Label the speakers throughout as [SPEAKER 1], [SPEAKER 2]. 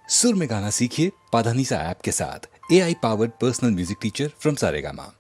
[SPEAKER 1] सुर में गाना सीखिए पाधानीसा ऐप के साथ। AI powered personal music teacher from Saregama.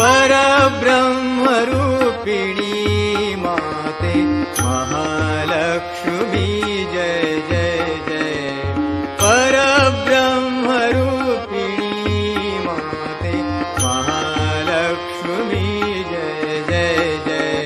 [SPEAKER 2] परब्रह्मरूपिणी माते महालक्ष्मी जय जय जय परब्रह्मरूपिणी माते महालक्ष्मी जय जय जय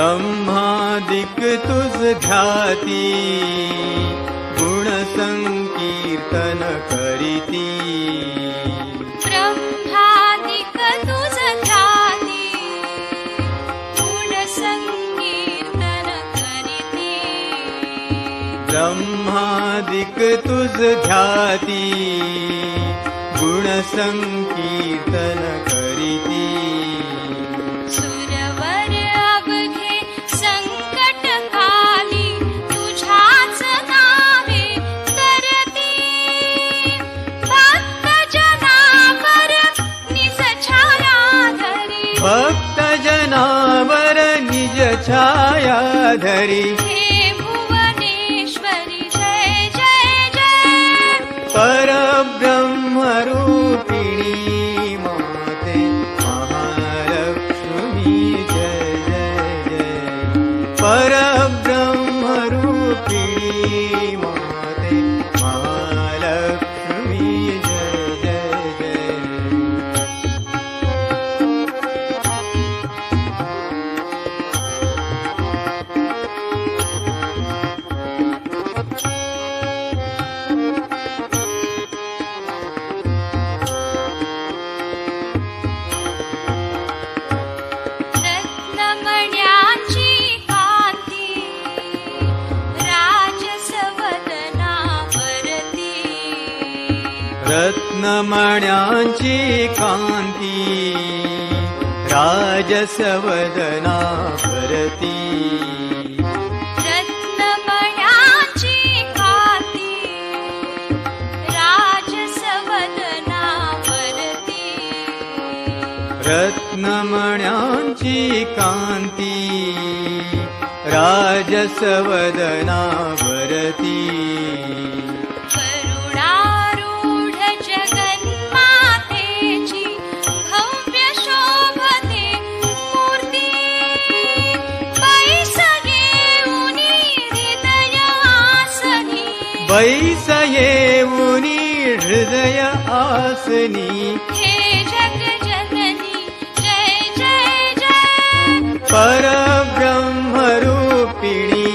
[SPEAKER 2] ब्रह्मादिक तुझ ध्याती गुणसंकीर्तन करीती
[SPEAKER 3] ब्रह्मादिक तुझ ध्याती गुणसंकीर्तन करीती
[SPEAKER 2] ब्रह्मादिक तुझ ध्याती गुणसंकीर्तन करीती
[SPEAKER 3] सुरवर अवघे संकट काली तुझ्याच नावे करती भक्त जनावर निज छाया धरी
[SPEAKER 2] भक्त जनावर निज छाया धरी
[SPEAKER 3] हे भुवनेश्वरी जय जय जय
[SPEAKER 2] परब्रह्मरूपिणी माते महालक्ष्मी जय जय जय परब्रह्मरूपिणी माते महालक्ष्मी जय जय जय
[SPEAKER 3] रत्नमण्यांची कांती राजसवदनावरती
[SPEAKER 2] रत्नमण्यांची कांती राजसवदना भरती
[SPEAKER 3] रत्नमण्यांची कांती राजसवदनावरती
[SPEAKER 2] रत्नमण्यांची कांती राजसवदना भरती
[SPEAKER 3] करुणारूढ जगन्मातेची भव्य शोभते मूर्ती बैस येऊनी हृदय आसनी
[SPEAKER 2] बैस येऊनी हृदय आसनी
[SPEAKER 3] हे जगजननी जय जय जय
[SPEAKER 2] परब्रह्मरूपिणी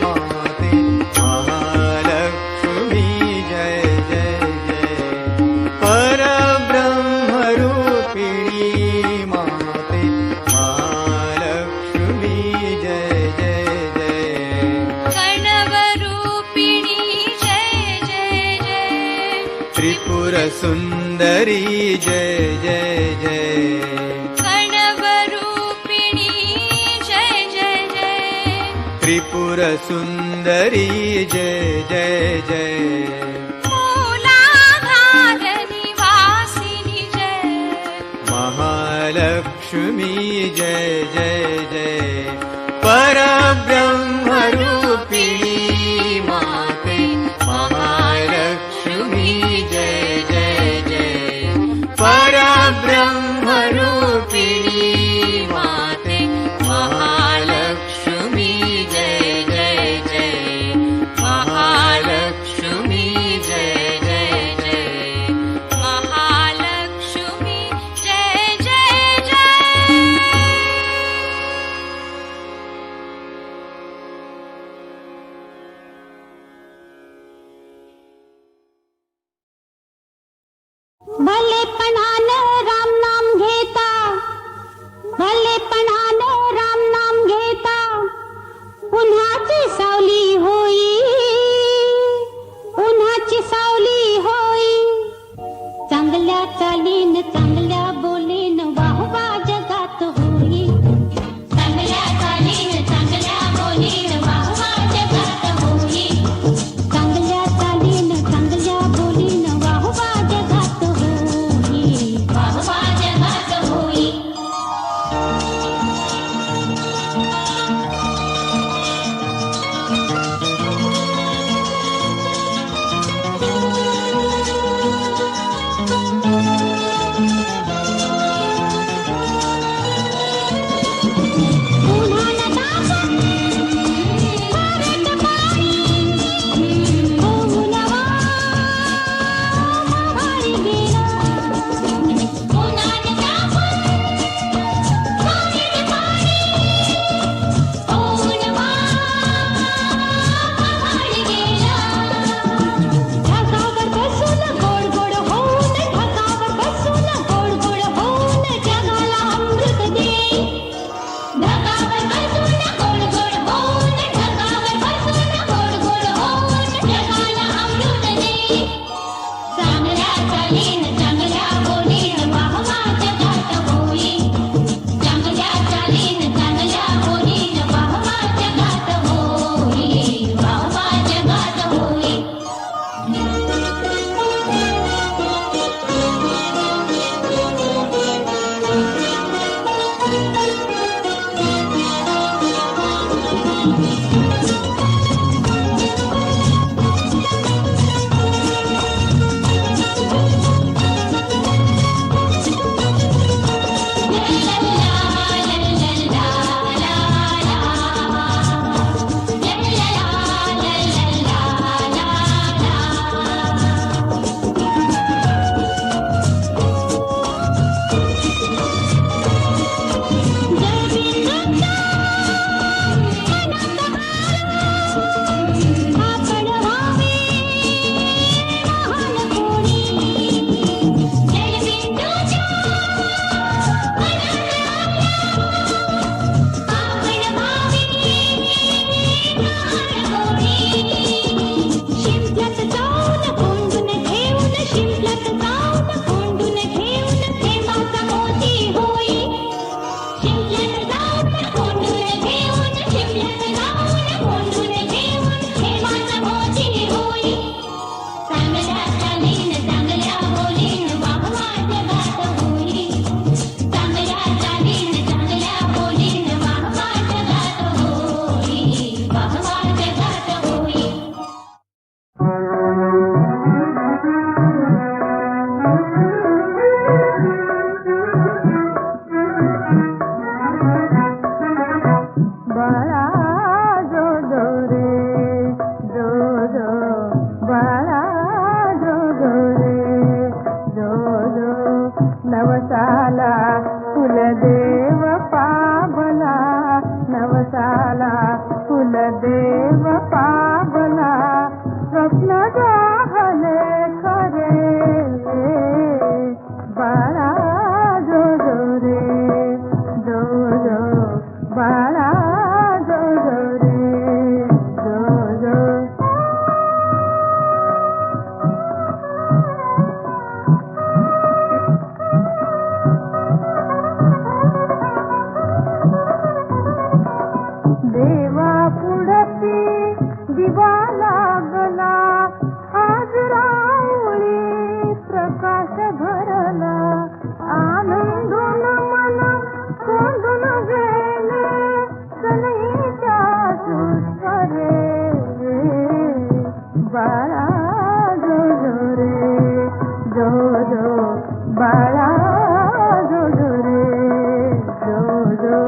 [SPEAKER 2] माते महालक्ष्मी जय जय जय परब्रह्मरूपिणी माते महालक्ष्मी जय जय जय
[SPEAKER 3] कणवरूपिणी जय जय जय
[SPEAKER 2] त्रिपुरसुन्दरी जय जय जय
[SPEAKER 3] कणवरूपिणी जय जय जय
[SPEAKER 2] त्रिपुरसुन्दरी जय जय जय
[SPEAKER 3] मूलाधार निवासिनी जय
[SPEAKER 2] महालक्ष्मी जय जय जय परब्रह्मरूपिणी माते महालक्ष्मी जय जय जय परब्रह्मरूपिणी माते महालक्ष्मी जय जय जय महालक्ष्मी जय जय जय
[SPEAKER 3] महालक्ष्मी जय जय जय
[SPEAKER 4] भलेपणानं राम नाम घेता भलेपणानं राम नाम घेता उन्हाची सावली होई उन्हाची सावली होई चांगल्या चालीन चांगल्या बोलीन वाहवा जगात होई चालीन चांगल्या बोलीन वाहवा जगात होई चांगल्या चालीन चांगल्या बोलीन वाहवा जगात होई वाहवा जगात होई आपण व्हावे महान कोणी जलबिंदूच्या आपण व्हावे महान कोणी शिंपल्यात जाऊन कोंडून घेऊन शिंपल्यात जाऊन कोंडून घेऊन थेंबाचा मोती होई शिंपल्यात जाऊन कोंडून घेऊन शिंपल्यात जाऊन कोंडून घेऊन थेंबाचा मोती होई चांगल्या चालीन चांगल्या बोलीन वाहवा जगात होई चांगल्या चालीन चांगल्या बोलीन वाहवा जगात होई वाहवा जगात होई बाळा जो जो रे जो जो बाळा जो जो रे जो जो नवसाला कुलदेव पावला नवसाला कुलदेव पावला स्वप्न जाहले खरे बाळा जो जो रे जो जो बाळा जो जो रे जो जो देवा पुढती दिवा लागला आज राऊळी प्रकाश भरला आनंदून मन कोंडून गेले सनईच्या सुस्वरे बाळा जो जो रे जो जो बाळा जो जो रे जो जो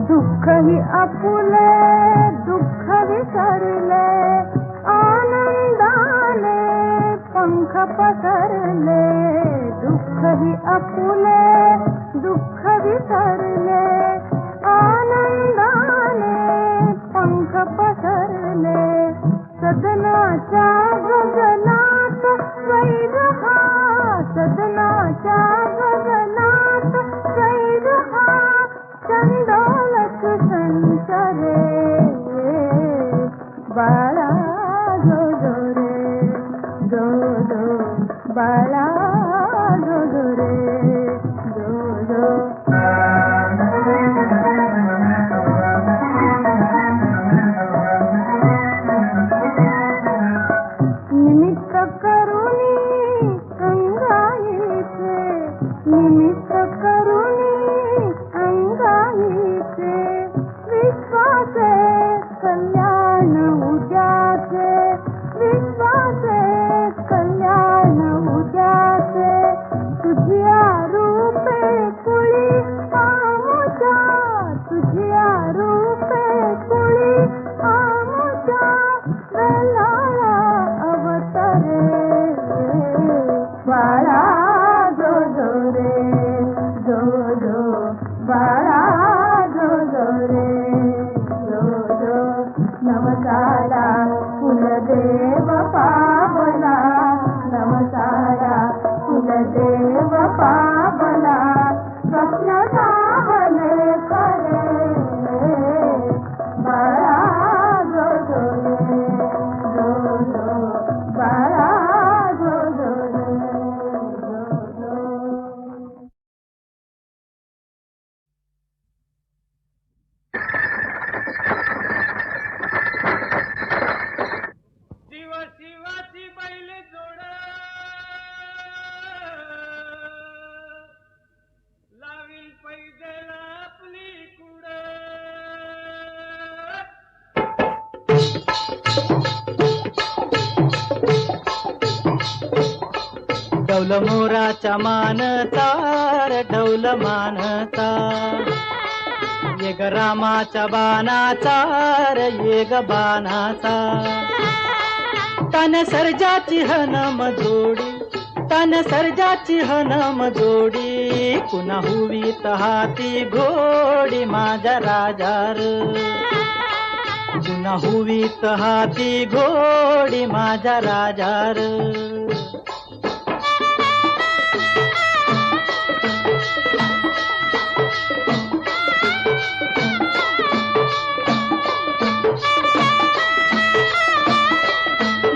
[SPEAKER 4] दुःख ही आपुले दुःख विसरले आनंदाने पंख पसरले दुःख ही आपुले दुःख विसरले आनंदाने पंख पसरले सदनाच्या गगनात वैर हा सदनाच्या गगनात वैर हा चंदोलक संचरे बाळा जो जो रे जो जो बाळा जो जो रे जो जो निमित्त करुणी अंगाईचे निमित्त करुणी अंगाईचे विश्वासे कल्याण उद्याचे विश्वासे कल्याण उद्याचे तुझ्या रूपे कुळी आमुच्या तुझ्या रूपे कुळी आमुच्या वेलाळा अवतरे बाळा जो जो रे जो जो बाळा जो जो रे जो जो नमसाला कुलदेव पावला नमसाला कुलदेव पावला स्वप्न साहले खरे बाळा
[SPEAKER 5] डौल मोराच्या मानचा रे डौल मानचा ये ग रामाच्या बाणाचा रे ये ग बाणाचा तन सर्जाची हनम जोडी तन सर्जाची हनम जोडी पुन्हा हुवीत हाती घोडी माझ्या राजार पुन्हा हुवीत हाती घोडी माझ्या राजार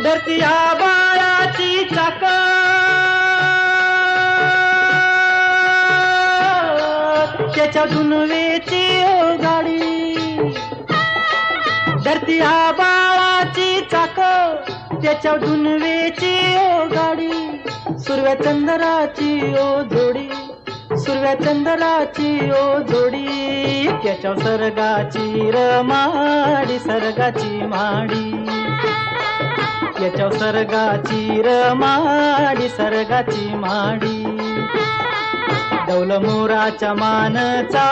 [SPEAKER 5] धरती आबाळाची चाक त्याच्या दुनवेची गाडी धरती आबाळाची चाक त्याच्या दुनवेची गाडी सुरव्या चंद्राची ओ जोडी सुरव्या चंद्राची ओ जोडी त्याच्या सर्गाची रमाडी सर्गाची माडी याच्या सर्गाची रमाडी सर्गाची माडी डौल मोराच्या मानचा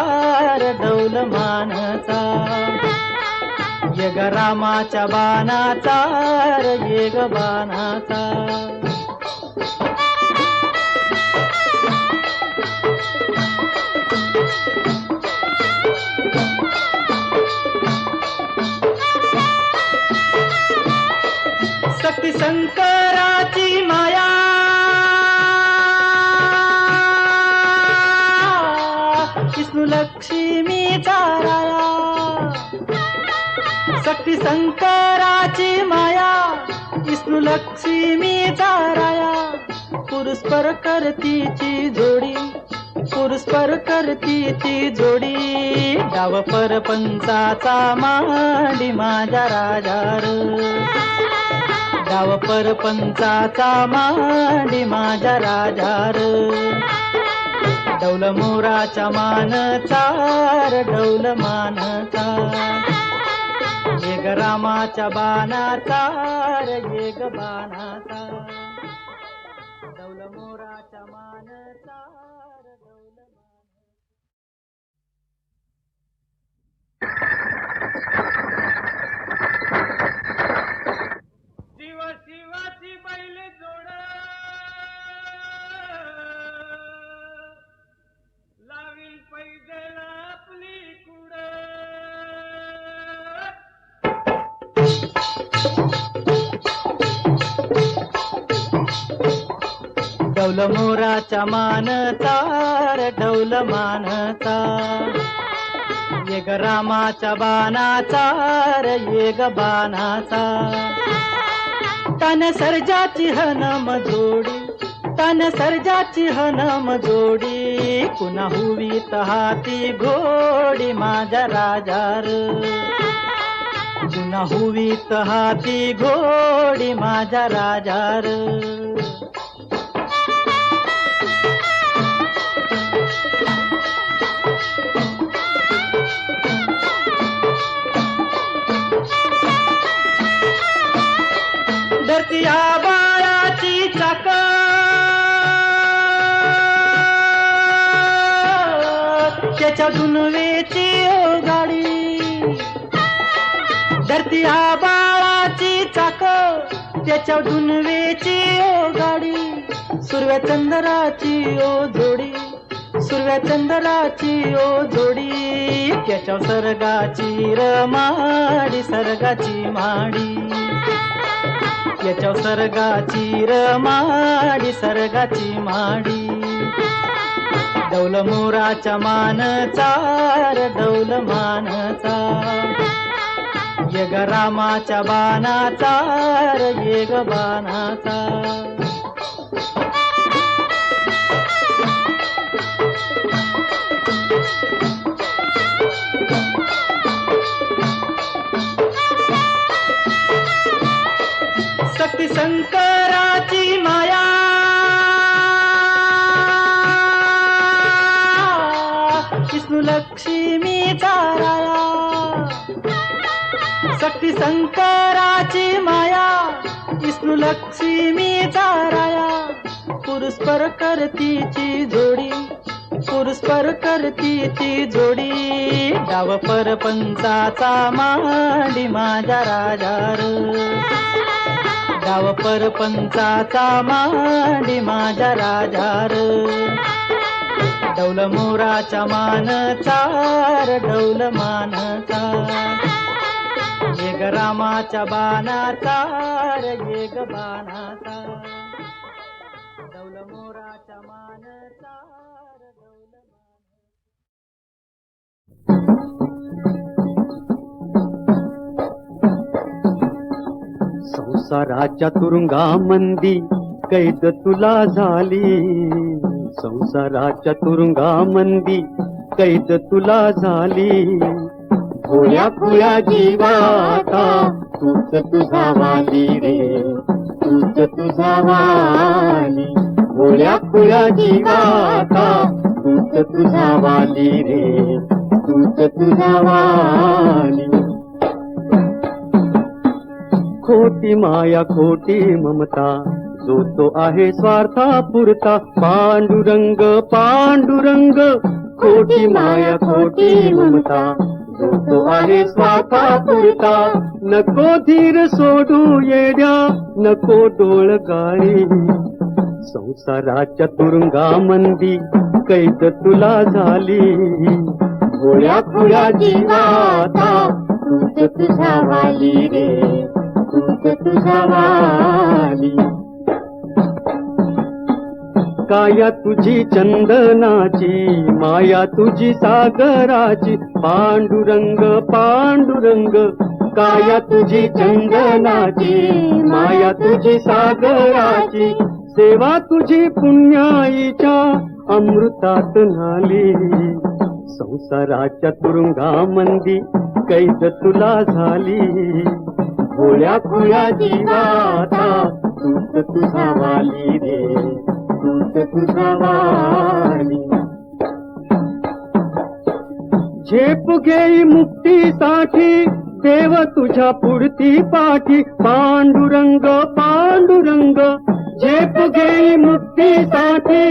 [SPEAKER 5] रे डौल मानचा ये ग रामाच्या बाणाचा रे ये ग बाणाचा शक्ती शंकराची माया विष्णू लक्ष्मीचा राया शक्ती शंकराची माया विष्णू लक्ष्मीचा राया पुरुषपर करतीची जोडी पुरुषपर करतीची जोडी डाव परपंचाचा मांडी माझ्या राजार डाव परपंचाचा मांडी माझ्या राजार डौल मोराच्या मानचा रे डौल मानचा ये ग रामाच्या बाणाचा रे ये ग बाणाचा डौल मोराच्या मानचा रे डौल शिवा शिवाची बैल जोड लावील पैदल आपली कुड डौल मोराच्या मानचा रे डौल मानचा ये ग रामाच्या बाणाचा रे ये ग बाणाचा तन सर्जाची हनम जोडी तन सर्जाची हनम जोडी पुन्हा हुवीत हाती घोडी माझ्या राजार पुन्हा हुवीत हाती घोडी माझ्या राजार धरती आबाळाची चाक त्याच्या दुनवेची गाडी धरती आबाळाची चाक त्याच्या दुनवेची गाडी सुरव्या चंद्राची ओ जोडी सुरव्या चंद्राची ओ जोडी त्याच्या सर्गाची रमाडी सर्गाची माडी याच्या सर्गाची रमाडी सर्गाची माडी डौल मोराच्या मानचा रे डौल मानचा ये ग रामाच्या बाणाचा रे ये ग बाणाचा शक्ती शंकराची माया विष्णू लक्ष्मीचा राया शक्ती शंकराची माया विष्णू लक्ष्मीचा राया पुरस्पर करतीची जोडी, पुरस्पर करतीची जोडी, डाव परपंचाचा मांडी माझ्या राजार, डाव परपंचाचा मांडी माझ्या राजार, डौल मोराच्या मानचा र डौल मानचा, येग रामाच्या बाणाचा र येग बाणाचा, डौल मोराच्या मानचा र डौल संसाराच्या तुरुंगामंदी कैद तुला झाली, संसाराच्या तुरुंगामंदी कैद तुला झाली, भोळ्या खुळ्या जीवाता तूच तुझा वाली रे, तूच तुझा वाली, भोळ्या खुळ्या जीवाता तूच तुझा वाली रे, तूच तुझा वाली. खोटी माया खोटी ममता जो तो आहे स्वार्था पुरता, पांडुरंग पांडुरंग, खोटी माया खोटी ममता जो तो आहे स्वार्था पुरता, नको धीर सोडू येड्या नको डोळ गाळी, संसाराच्या तुरुंगामंदी कैद तुला झाली, भोळ्या खुळ्या जीवाता तूच तुझा वाली रे, तूच तुझा वाली. काया तुझी चंदनाची माया तुझी सागराची, पांडुरंग पांडुरंग, काया तुझी चंदनाची माया तुझी सागराची, सेवा तुझी पुण्याईच्या अमृतात न्हाली, संसाराच्या तुरुंगामंदी कैद तुला झाली, भोळ्या खुळ्या जीवाता तूच तुझा वाली रे, तूच तुझा वाली. झेप घेई मुक्तीसाठी देव तुझ्या पुढती पाठी, पांडुरंग पांडुरंग, झेप घेई मुक्तीसाठी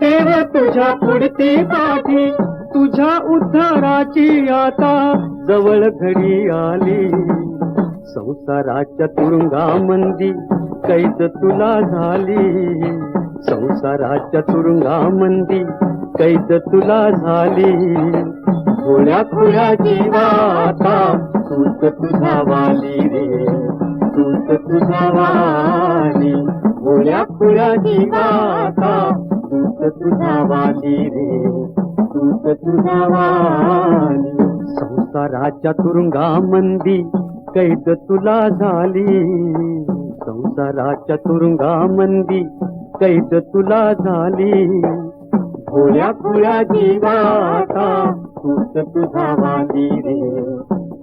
[SPEAKER 5] देव तुझ्या पुढती पाठी, तुझ्या उद्धाराची आता जवळ घडी आली, संसाराच्या तुरुंगामंदी कैद तुला झाली, संसाराच्या तुरुंगामंदी कैद तुला झाली, भोळ्या खुळ्या जीवाता तूच तुझा वाली रे, तूच तुझा वाली, भोळ्या खुळ्या जीवाता तूच तुझा वाली रे, तूच तुझा वाली. संसाराच्या तुरुंगामंदी कैद तुला झाली, संसाराच्या तुरुंगामंदी कैद तुला झाली, भोळ्या खुळ्या जीवाता तूच तुझा वाली रे,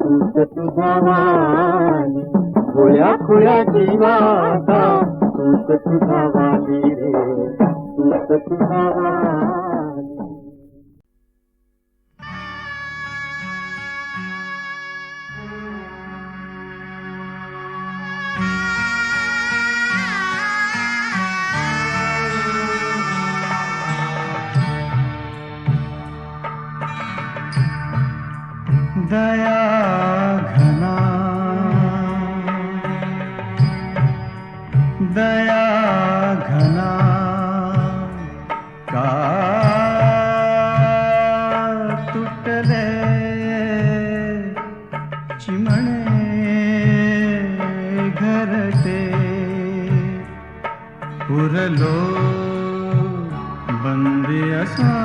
[SPEAKER 5] तूच तुझा वाली, भोळ्या खुळ्या जीवाता तूच तुझा वाली रे, तूच तुझा वाली.
[SPEAKER 6] दया घना दया घना का तुटले चिमणे घरटे पुरलो बंदी असा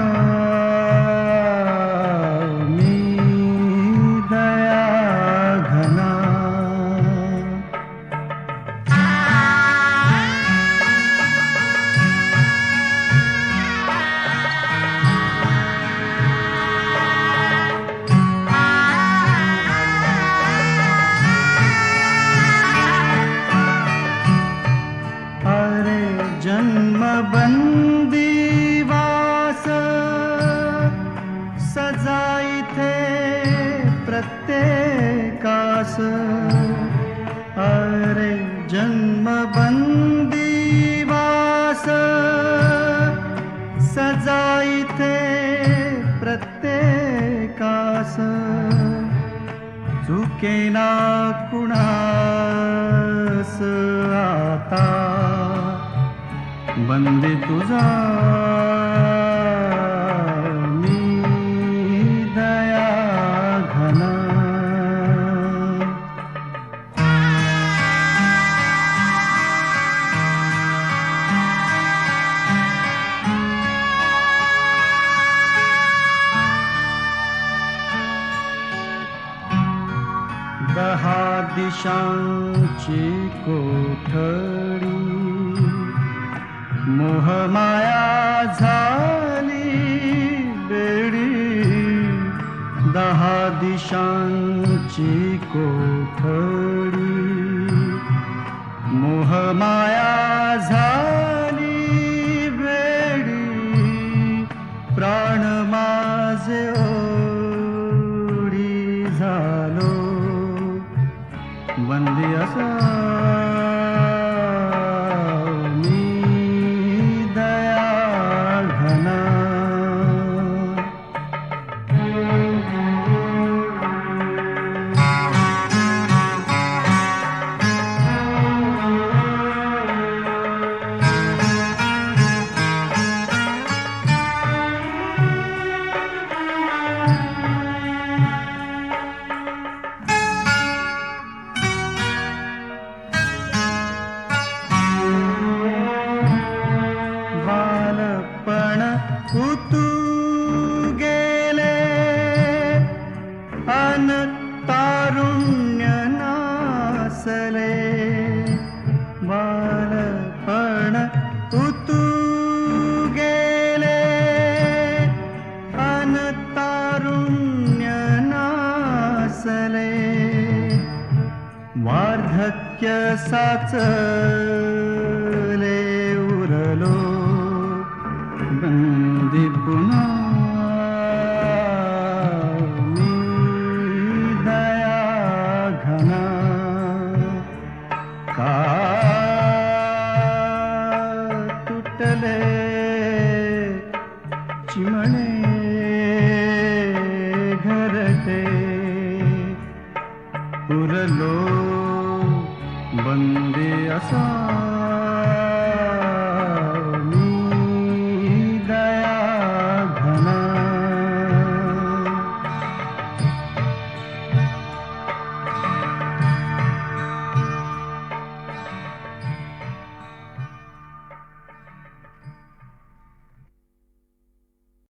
[SPEAKER 6] जन्म बंदी वास ऐकेना कुणास आता बंदी तुझा मी दया घना दहा दिशांची कोठडी मोहमाया झाली बेडी दहा दिशांची कोठडी मोहमाया झाली बेडी प्राण माझे ओढी झालो बंदी असा मी दया घना बालपण उतू गेले अन तारुण्य नासले बालपण उतू गेले अन तारुण्य नासले वार्धक्य साचले उरलो बंदी पुन्हा मी दया घना का तुटले चिमणे घरटे उरलो बंदी असा